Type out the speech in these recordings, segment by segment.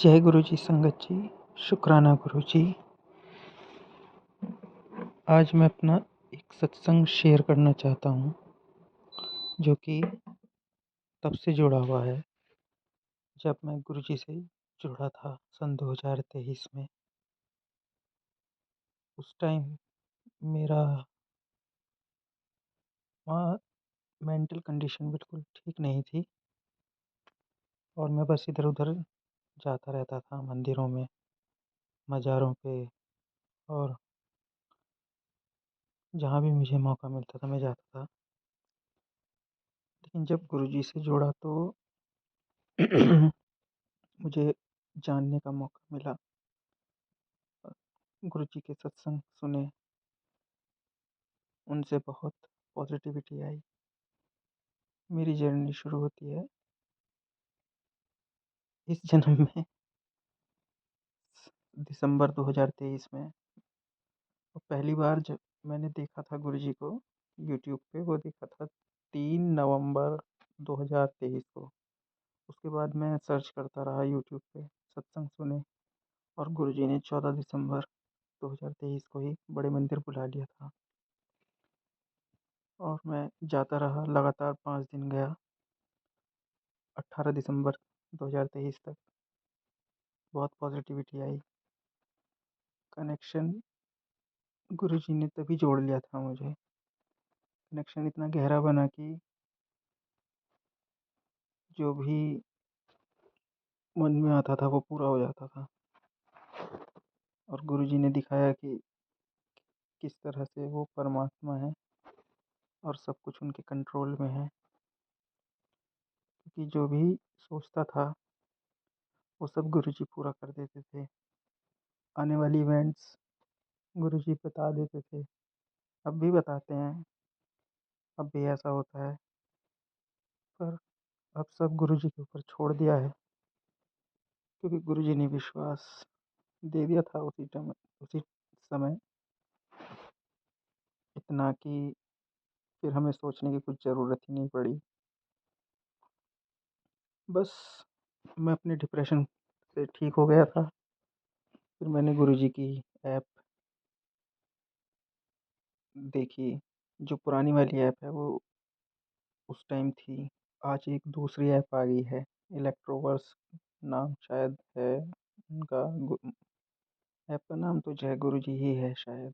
जय गुरु जी संगत जी, शुक्राना गुरु जी। आज मैं अपना एक सत्संग शेयर करना चाहता हूँ, जो कि तब से जुड़ा हुआ है जब मैं गुरु जी से जुड़ा था सन 2023 में। उस टाइम मेरा वहाँ मेंटल कंडीशन बिल्कुल ठीक नहीं थी और मैं बस इधर-उधर जाता रहता था मंदिरों में, मज़ारों पे और जहाँ भी मुझे मौका मिलता था मैं जाता था। लेकिन जब गुरु जी से जुड़ा तो मुझे जानने का मौका मिला। गुरु जी के सत्संग सुने, उनसे बहुत पॉजिटिविटी आई। मेरी जर्नी शुरू होती है इस जन्म में दिसंबर 2023 में। और पहली बार जब मैंने देखा था गुरु जी को यूट्यूब पे, वो देखा था 3 नवंबर 2023 को। उसके बाद मैं सर्च करता रहा यूट्यूब पे सत्संग सुने और गुरु जी ने 14 दिसंबर 2023 को ही बड़े मंदिर बुला लिया था और मैं जाता रहा। लगातार 5 दिन गया, 18 दिसंबर 2023 तक। बहुत पॉजिटिविटी आई। कनेक्शन गुरु जी ने तभी जोड़ लिया था मुझे। कनेक्शन इतना गहरा बना कि जो भी मन में आता था वो पूरा हो जाता था। और गुरु जी ने दिखाया कि किस तरह से वो परमात्मा है और सब कुछ उनके कंट्रोल में है। क्योंकि जो भी सोचता था वो सब गुरु जी पूरा कर देते थे। आने वाली इवेंट्स गुरु जी बता देते थे, अब भी बताते हैं, अब भी ऐसा होता है। पर अब सब गुरु जी के ऊपर छोड़ दिया है, क्योंकि गुरु जी ने विश्वास दे दिया था उसी समय, इतना कि फिर हमें सोचने की कुछ ज़रूरत ही नहीं पड़ी। बस मैं अपने डिप्रेशन से ठीक हो गया था। फिर मैंने गुरु जी की ऐप देखी, जो पुरानी वाली ऐप है वो उस टाइम थी। आज एक दूसरी ऐप आ गई है, इलेक्ट्रोवर्स नाम शायद है उनका। ऐप का नाम तो जय गुरु जी ही है शायद,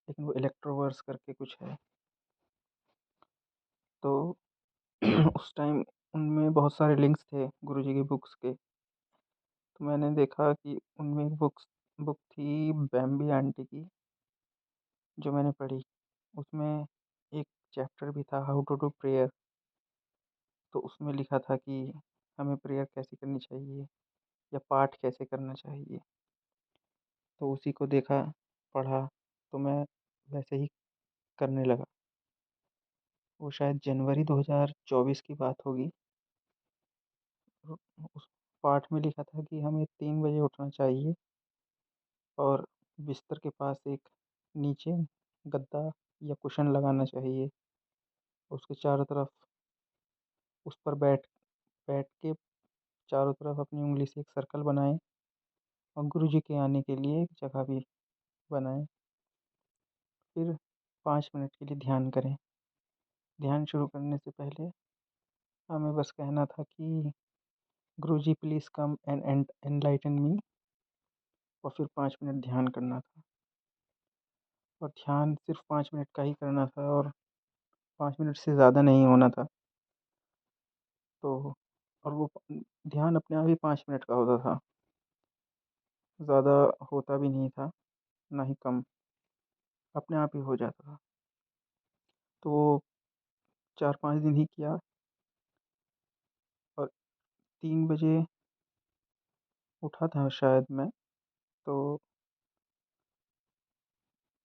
लेकिन वो इलेक्ट्रोवर्स करके कुछ है। तो उस टाइम उनमें बहुत सारे लिंक्स थे गुरु जी की बुक्स के। तो मैंने देखा कि उनमें एक बुक थी बैम्बी आंटी की, जो मैंने पढ़ी। उसमें एक चैप्टर भी था, हाउ टू डू प्रेयर। तो उसमें लिखा था कि हमें प्रेयर कैसे करनी चाहिए या पाठ कैसे करना चाहिए। तो उसी को देखा, पढ़ा, तो मैं वैसे ही करने लगा। वो शायद जनवरी 2024 की बात होगी। उ उस पाठ में लिखा था कि हमें 3 बजे उठना चाहिए और बिस्तर के पास एक नीचे गद्दा या कुशन लगाना चाहिए। उसके चारों तरफ उस पर बैठ बैठ के चारों तरफ अपनी उँगली से एक सर्कल बनाएँ और गुरु जी के आने के लिए एक जगह भी बनाएँ। फिर 5 मिनट के लिए ध्यान करें। ध्यान शुरू करने से पहले हमें बस कहना था कि guruji please come and enlighten me. और फिर 5 मिनट ध्यान करना था। और ध्यान सिर्फ़ 5 मिनट का ही करना था और 5 मिनट से ज़्यादा नहीं होना था। तो और वो ध्यान अपने आप ही 5 मिनट का होता था, ज़्यादा होता भी नहीं था, ना ही कम, अपने आप ही हो जाता था। तो वो 4-5 दिन ही किया और 3 बजे उठा था शायद मैं। तो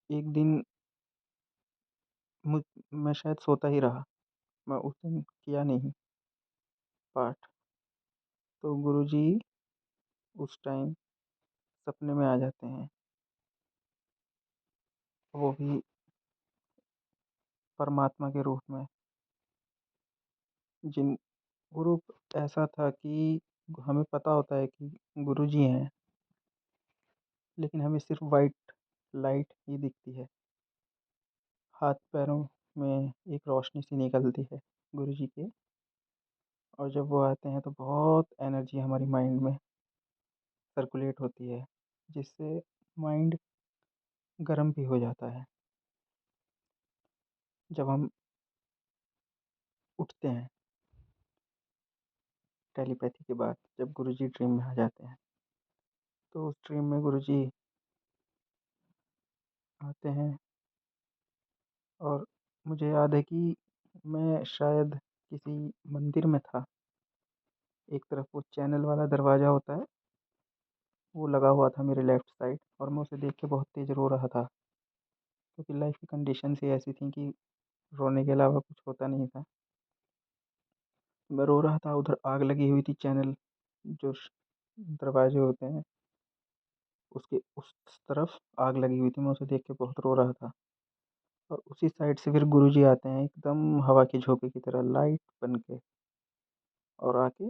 एक दिन मुझ मैं शायद सोता ही रहा, मैं उस दिन किया नहीं पाठ। तो गुरुजी उस टाइम सपने में आ जाते हैं, वो भी परमात्मा के रूप में। जिन गुरु ऐसा था कि हमें पता होता है कि गुरुजी हैं, लेकिन हमें सिर्फ़ वाइट लाइट ही दिखती है। हाथ-पैरों में एक रोशनी-सी निकलती है गुरुजी के, और जब वो आते हैं तो बहुत एनर्जी हमारी माइंड में सर्कुलेट होती है, जिससे माइंड गर्म भी हो जाता है। जब हम उठते हैं टेलीपैथी के बाद, जब गुरुजी ड्रीम में आ जाते हैं, तो उस ड्रीम में गुरुजी आते हैं, और मुझे याद है कि मैं शायद किसी मंदिर में था। एक तरफ वो चैनल वाला दरवाज़ा होता है, वो लगा हुआ था मेरे लेफ़्ट साइड, और मैं उसे देख के बहुत तेज़ रो रहा था, क्योंकि लाइफ़ की कंडीशंस ही ऐसी थी कि रोने के अलावा कुछ होता नहीं था। मैं रो रहा था, उधर आग लगी हुई थी, चैनल जो दरवाजे होते हैं उसके उस तरफ आग लगी हुई थी। मैं उसे देख के बहुत रो रहा था, और उसी साइड से फिर गुरुजी आते हैं एकदम हवा के झोंके की तरह लाइट बन के, और आके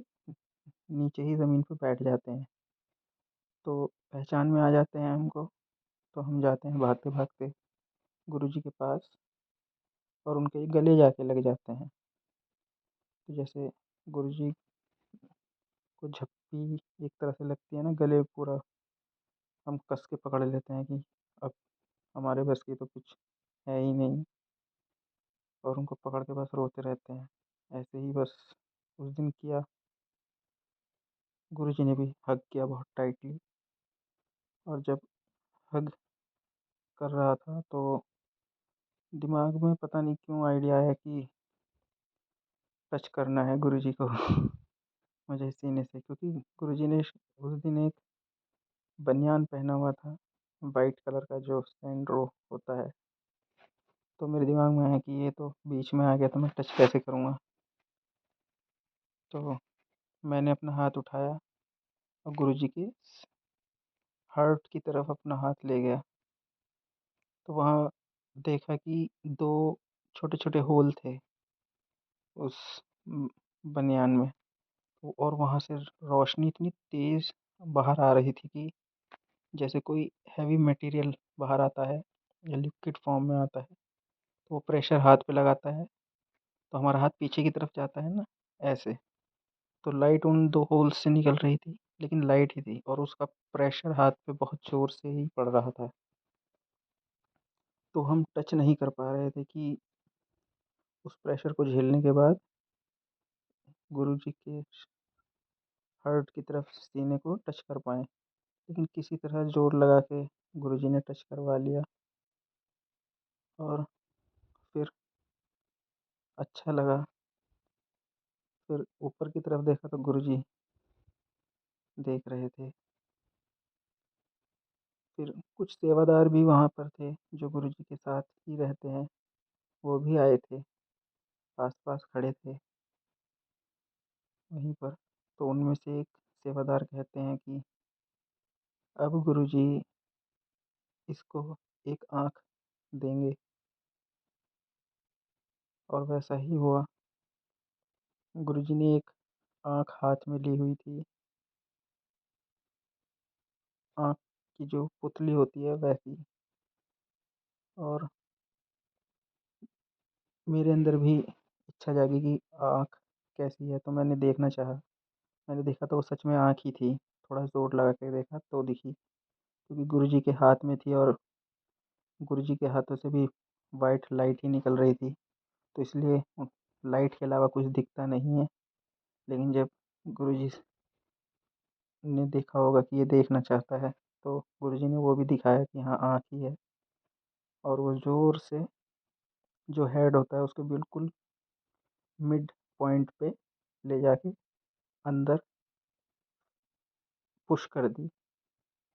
नीचे ही ज़मीन पे बैठ जाते हैं। तो पहचान में आ जाते हैं हमको, तो हम जाते हैं भागते भागते गुरुजी के पास, और उनके गले जाके लग जाते हैं। तो जैसे गुरुजी को झप्पी एक तरह से लगती है ना, गले पूरा हम कस के पकड़ लेते हैं कि अब हमारे बस की तो कुछ है ही नहीं, और उनको पकड़ के बस रोते रहते हैं। ऐसे ही बस उस दिन किया। गुरुजी ने भी हग किया बहुत टाइटली, और जब हग कर रहा था तो दिमाग में पता नहीं क्यों आइडिया आया कि टच करना है गुरुजी को मुझे सीने से, क्योंकि गुरुजी ने उस दिन एक बनियान पहना हुआ था, वाइट कलर का जो सैंडो होता है। तो मेरे दिमाग में आया कि ये तो बीच में आ गया, तो मैं टच कैसे करूँगा। तो मैंने अपना हाथ उठाया और गुरुजी के हार्ट की तरफ अपना हाथ ले गया, तो वहाँ देखा कि 2 छोटे-छोटे होल थे उस बनियान में। और वहाँ से रोशनी इतनी तेज़ बाहर आ रही थी कि जैसे कोई हैवी मटेरियल बाहर आता है या लिक्विड फॉर्म में आता है, तो वो प्रेशर हाथ पे लगाता है, तो हमारा हाथ पीछे की तरफ जाता है ना, ऐसे। तो लाइट उन 2 होल्स से निकल रही थी, लेकिन लाइट ही थी, और उसका प्रेशर हाथ पे बहुत ज़ोर से ही पड़ रहा था। तो हम टच नहीं कर पा रहे थे कि उस प्रेशर को झेलने के बाद गुरुजी के हार्ट की तरफ सीने को टच कर पाएँ। लेकिन किसी तरह ज़ोर लगा के गुरुजी ने टच करवा लिया, और फिर अच्छा लगा। फिर ऊपर की तरफ देखा तो गुरुजी देख रहे थे। फिर कुछ सेवादार भी वहाँ पर थे, जो गुरुजी के साथ ही रहते हैं, वो भी आए थे, आस-पास खड़े थे वहीं पर। तो उनमें से एक सेवादार कहते हैं कि अब गुरुजी इसको एक आँख देंगे, और वैसा ही हुआ। गुरुजी ने एक आँख हाथ में ली हुई थी, आँख की जो पुतली होती है वैसी, और मेरे अंदर भी इच्छा जागी कि आँख कैसी है, तो मैंने देखना चाहा। मैंने देखा तो वो सच में आँख ही थी। थोड़ा ज़ोर लगा के देखा तो दिखी, क्योंकि गुरुजी के हाथ में थी, और गुरुजी के हाथों से भी वाइट लाइट ही निकल रही थी। तो इसलिए लाइट के अलावा कुछ दिखता नहीं है। लेकिन जब गुरुजी ने देखा होगा कि ये देखना चाहता है, तो गुरुजी ने वो भी दिखाया कि हाँ, आँख ही है, और वो ज़ोर से जो हेड होता है उसको बिल्कुल मिड पॉइंट पे ले जाके अंदर पुश कर दी,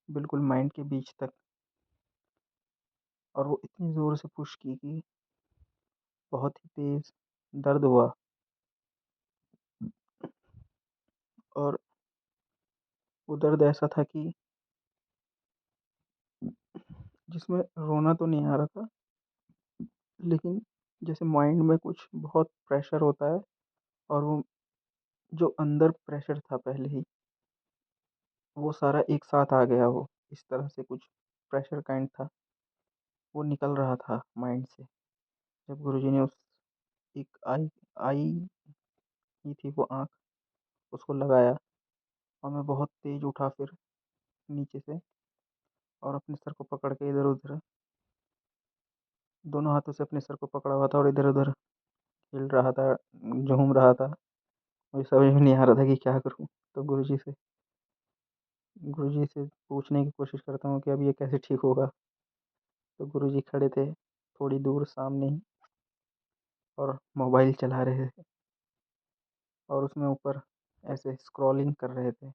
बिल्कुल माइंड के बीच तक। और वो इतनी ज़ोर से पुश की कि बहुत ही तेज़ दर्द हुआ, और वो दर्द ऐसा था कि जिसमें रोना तो नहीं आ रहा था, लेकिन जैसे माइंड में कुछ बहुत प्रेशर होता है, और वो जो अंदर प्रेशर था पहले ही, वो सारा एक साथ आ गया। वो इस तरह से कुछ प्रेशर काइंड था, वो निकल रहा था माइंड से। जब गुरुजी ने उस एक आई आई ही थी वो आँख, उसको लगाया, और मैं बहुत तेज़ उठा फिर नीचे से, और अपने सर को पकड़ के इधर-उधर दोनों हाथों से अपने सर को पकड़ा हुआ था और इधर-उधर हिल रहा था, झूम रहा था। मुझे समझ में नहीं आ रहा था कि क्या करूँ? तो गुरुजी से पूछने की कोशिश करता हूँ कि अब ये कैसे ठीक होगा? तो गुरुजी खड़े थे थोड़ी दूर सामने ही, और मोबाइल चला रहे थे, और उसमें ऊपर ऐसे स्क्रॉलिंग कर रहे थे।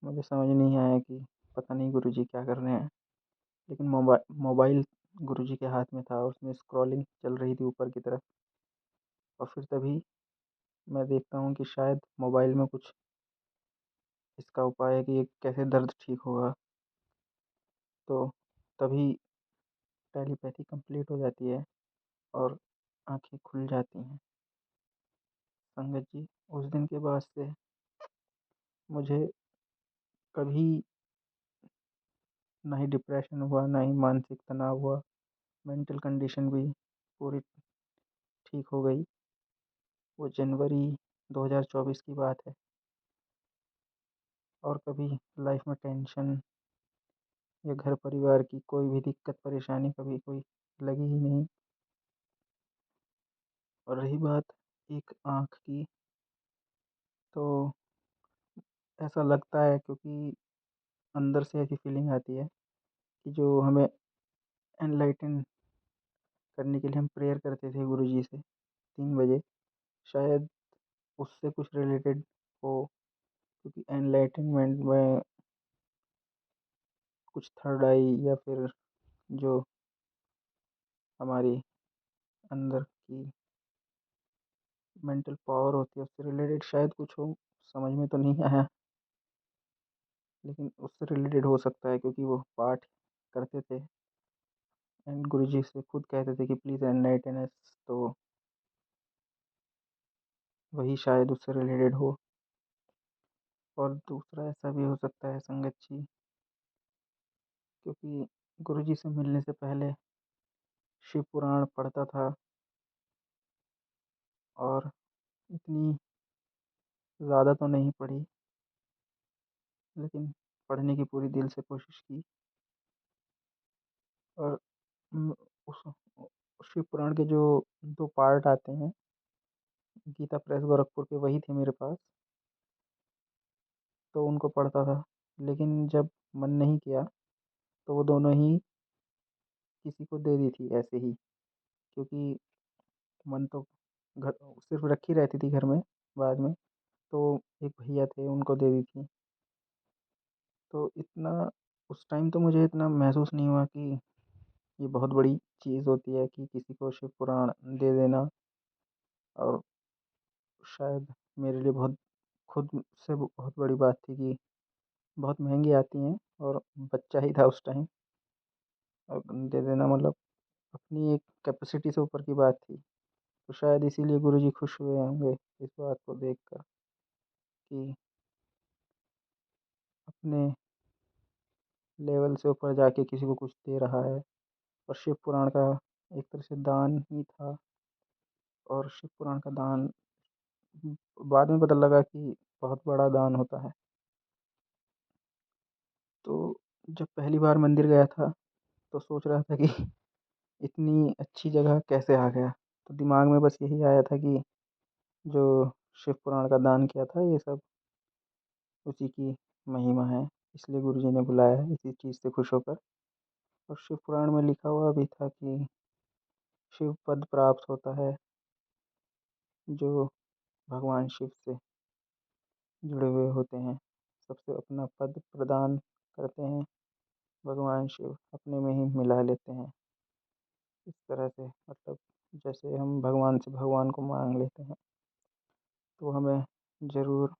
मुझे समझ नहीं आया कि पता नहीं गुरुजी क्या कर रहे हैं, लेकिन मोबाइल गुरुजी के हाथ में था, उसमें स्क्रॉलिंग चल रही थी ऊपर की तरफ। और फिर तभी मैं देखता हूँ कि शायद मोबाइल में कुछ इसका उपाय है कि ये कैसे दर्द ठीक होगा। तो तभी टेलीपैथी कंप्लीट हो जाती है और आँखें खुल जाती हैं। संगत जी, उस दिन के बाद से मुझे कभी ना ही डिप्रेशन हुआ, ना ही मानसिक तनाव हुआ। मेंटल कंडीशन भी पूरी ठीक हो गई। वो जनवरी 2024 की बात है। और कभी लाइफ में टेंशन या घर परिवार की कोई भी दिक्कत परेशानी कभी कोई लगी ही नहीं। और रही बात एक आँख की, तो ऐसा लगता है, क्योंकि अंदर से ऐसी फीलिंग आती है कि जो हमें एनलाइटन करने के लिए हम प्रेयर करते थे गुरुजी से 3 बजे, शायद उससे कुछ रिलेटेड हो। क्योंकि एनलाइटनमेंट में कुछ थर्ड आई या फिर जो हमारी अंदर की मेंटल पावर होती है उससे रिलेटेड शायद कुछ हो। समझ में तो नहीं आया, लेकिन उससे रिलेटेड हो सकता है, क्योंकि वो पाठ करते थे एंड गुरुजी से खुद कहते थे कि प्लीज़ एनलाइटन अस। तो वही शायद उससे रिलेटेड हो। और दूसरा ऐसा भी हो सकता है संगत जी, क्योंकि गुरुजी से मिलने से पहले शिव पुराण पढ़ता था, और इतनी ज़्यादा तो नहीं पढ़ी, लेकिन पढ़ने की पूरी दिल से कोशिश की। और उम, उस शिव पुराण के जो 2 पार्ट आते हैं, गीता प्रेस गोरखपुर के, वही थे मेरे पास, तो उनको पढ़ता था। लेकिन जब मन नहीं किया, तो वो दोनों ही किसी को दे दी थी ऐसे ही, क्योंकि मन तो घर सिर्फ़ रखी रहती थी घर में बाद में, तो एक भैया थे उनको दे दी थी। तो इतना उस टाइम तो मुझे इतना महसूस नहीं हुआ कि ये बहुत बड़ी चीज़ होती है कि किसी को शिव पुराण दे देना। और शायद मेरे लिए बहुत खुद से बहुत बड़ी बात थी कि बहुत महँगी आती हैं, और बच्चा ही था उस टाइम, और दे देना मतलब अपनी एक कैपेसिटी से ऊपर की बात थी। तो शायद इसीलिए गुरुजी खुश हुए होंगे इस बात को देखकर कि अपने लेवल से ऊपर जाके किसी को कुछ दे रहा है। और शिव पुराण का एक तरह से दान ही था। और शिव पुराण का दान बाद में पता लगा कि बहुत बड़ा दान होता है। तो जब पहली बार मंदिर गया था, तो सोच रहा था कि इतनी अच्छी जगह कैसे आ गया? तो दिमाग में बस यही आया था कि जो शिव पुराण का दान किया था, ये सब उसी की महिमा है, इसलिए गुरुजी ने बुलाया है इसी चीज़ से खुश होकर। और शिव पुराण में लिखा हुआ भी था कि शिव पद प्राप्त होता है जो भगवान शिव से जुड़े हुए होते हैं, सबसे अपना पद प्रदान करते हैं, भगवान शिव अपने में ही मिला लेते हैं। इस तरह से मतलब जैसे हम भगवान से भगवान को माँग लेते हैं, तो हमें ज़रूर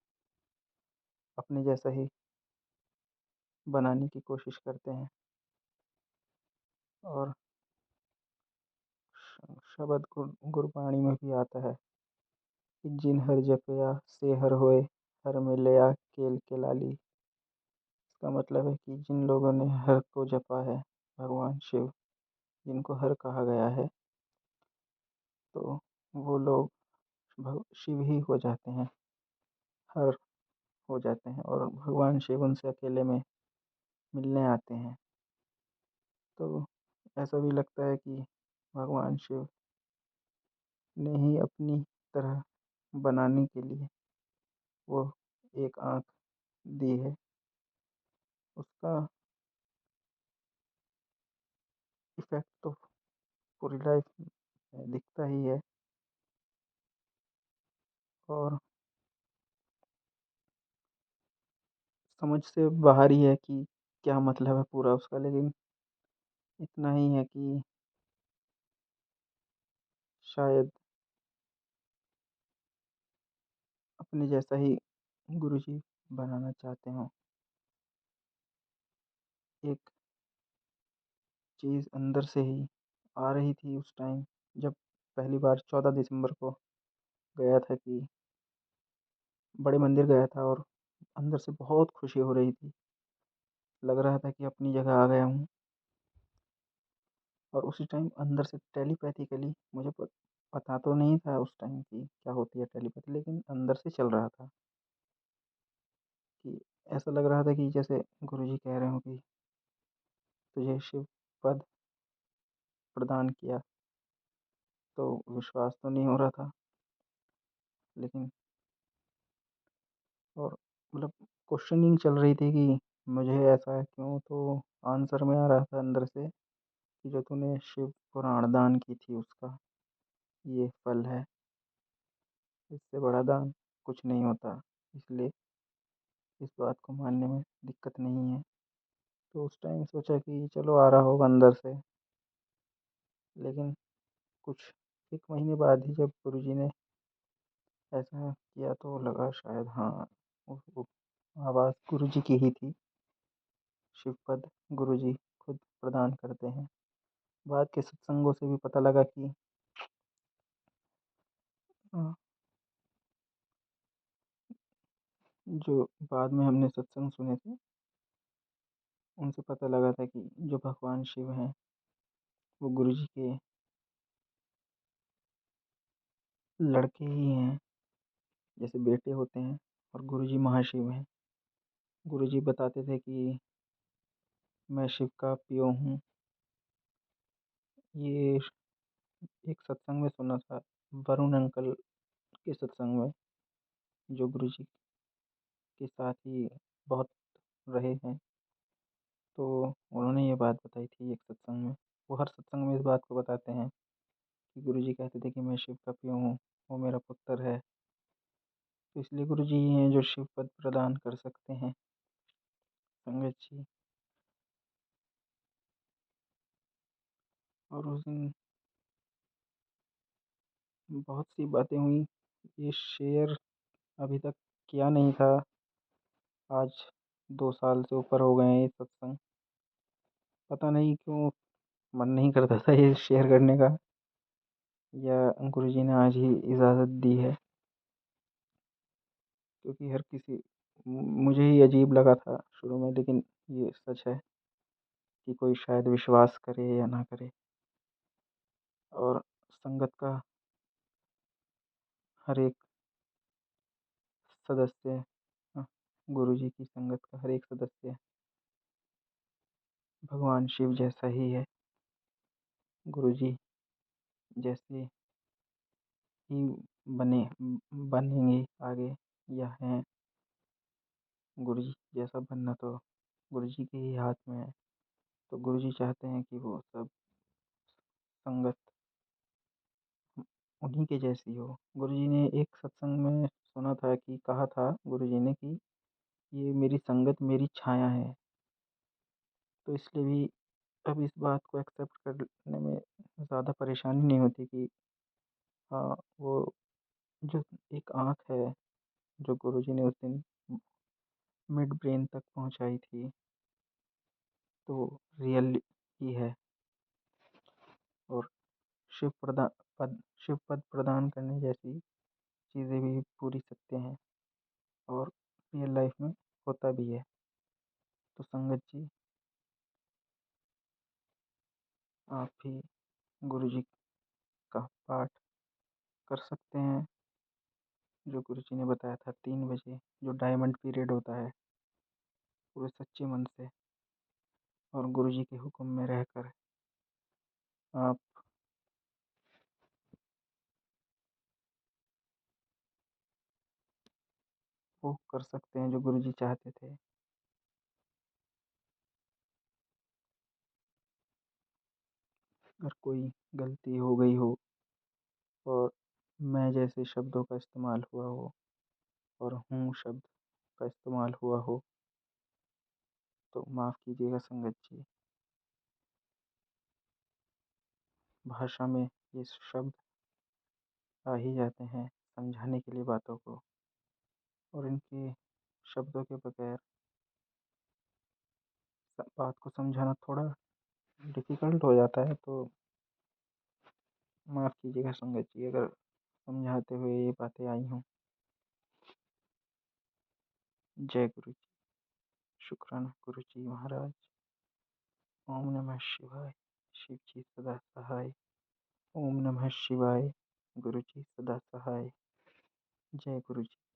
अपने जैसा ही बनाने की कोशिश करते हैं। और शब्द गुरबाणी में भी आता है कि जिन हर जपया से हर होए, हर मिलया केल के लाली। इसका मतलब है कि जिन लोगों ने हर को जपा है, भगवान शिव जिनको हर कहा गया है, तो वो लोग शिव ही हो जाते हैं, हर हो जाते हैं, और भगवान शिव उनसे अकेले में मिलने आते हैं। तो ऐसा भी लगता है कि भगवान शिव ने ही अपनी तरह बनाने के लिए वो एक आँख दी है। उसका इफ़ेक्ट तो पूरी लाइफ में दिखता ही है, और समझ से बाहर ही है कि क्या मतलब है पूरा उसका। लेकिन इतना ही है कि शायद अपने जैसा ही गुरुजी बनाना चाहते हों। एक चीज़ अंदर से ही आ रही थी उस टाइम, जब पहली बार 14 दिसंबर को गया था, कि बड़े मंदिर गया था, और अंदर से बहुत खुशी हो रही थी। लग रहा था कि अपनी जगह आ गया हूँ। और उसी टाइम अंदर से टेलीपैथिकली मुझे पता तो नहीं था उस टाइम कि क्या होती है टेलीपैथी, लेकिन अंदर से चल रहा था कि ऐसा लग रहा था कि जैसे गुरुजी कह रहे हो कि तुझे शिव पद प्रदान किया। तो विश्वास तो नहीं हो रहा था, लेकिन और मतलब क्वेश्चनिंग चल रही थी कि मुझे ऐसा क्यों, तो आंसर में आ रहा था अंदर से कि जो तूने शिव पुराण दान की थी उसका ये फल है। इससे बड़ा दान कुछ नहीं होता, इसलिए इस बात को मानने में दिक्कत नहीं है। तो उस टाइम सोचा कि चलो आ रहा होगा अंदर से, लेकिन कुछ 1 महीने बाद ही जब गुरुजी ने ऐसा किया तो लगा शायद हाँ, वो आवाज़ गुरुजी की ही थी। शिवपद गुरुजी खुद प्रदान करते हैं। बाद के सत्संगों से भी पता लगा कि अ, जो बाद में हमने सत्संग सुने थे, उनसे पता लगा था कि जो भगवान शिव हैं, वो गुरुजी के लड़के ही हैं, जैसे बेटे होते हैं, और गुरुजी महाशिव हैं। गुरुजी बताते थे कि मैं शिव का पियो हूँ। ये एक सत्संग में सुना था, वरुण अंकल के सत्संग में, जो गुरुजी के साथ ही बहुत रहे हैं। तो उन्होंने ये बात बताई थी एक सत्संग में। वो हर सत्संग में इस बात को बताते हैं कि गुरुजी कहते थे कि मैं शिव का पियो हूँ, वो मेरा पुत्र है। तो इसलिए गुरुजी ही हैं जो शिव पद प्रदान कर सकते हैं। संगत जी, और उस दिन बहुत सी बातें हुई। ये शेयर अभी तक किया नहीं था। आज 2 साल से ऊपर हो गए हैं ये सत्संग। पता नहीं क्यों मन नहीं करता था ये शेयर करने का, या गुरुजी ने आज ही इजाज़त दी है, क्योंकि हर किसी मुझे ही अजीब लगा था शुरू में, लेकिन ये सच है कि कोई शायद विश्वास करे या ना करे। और संगत का हर एक सदस्य, अ, गुरुजी की संगत का हर एक सदस्य भगवान शिव जैसा ही है। गुरुजी जैसे ही बने बनेंगे आगे, या हैं। गुरुजी जैसा बनना तो गुरुजी के ही हाथ में है। तो गुरुजी चाहते हैं कि वो सब संगत उन्हीं के जैसी हो। गुरुजी ने एक सत्संग में सुना था कि कहा था गुरुजी ने कि ये मेरी संगत मेरी छाया है। तो इसलिए भी अब इस बात को एक्सेप्ट करने में ज़्यादा परेशानी नहीं होती कि हाँ, वो जो एक आँख है जो गुरुजी ने उस दिन मिड ब्रेन तक पहुँचाई थी, तो रियल ही है। और शिव पद प्रदान करने जैसी चीज़ें भी पूरी सत्य हैं और रियल लाइफ में होता भी है। तो संगत जी, आप भी गुरुजी का पाठ कर सकते हैं, जो गुरुजी ने बताया था 3 बजे, जो डायमंड पीरियड होता है, पूरे सच्चे मन से और गुरुजी के हुक्म में रहकर आप वो कर सकते हैं जो गुरुजी चाहते थे। अगर कोई गलती हो गई हो और मैं जैसे शब्दों का इस्तेमाल हुआ हो और हूँ शब्द का इस्तेमाल हुआ हो, तो माफ़ कीजिएगा संगत जी। भाषा में ये शब्द आ ही जाते हैं समझाने के लिए बातों को, और इनके शब्दों के बगैर बात को समझाना थोड़ा डिफ़िकल्ट हो जाता है। तो माफ़ कीजिएगा संगत जी, अगर समझाते हुए ये बातें आई हों। जय गुरु जी। शुक्राना गुरु जी महाराज। ओम नमः शिवाय। शिव जी सदा सहाय। ओम नमः शिवाय। गुरु जी सदा सहाय। जय गुरु जी।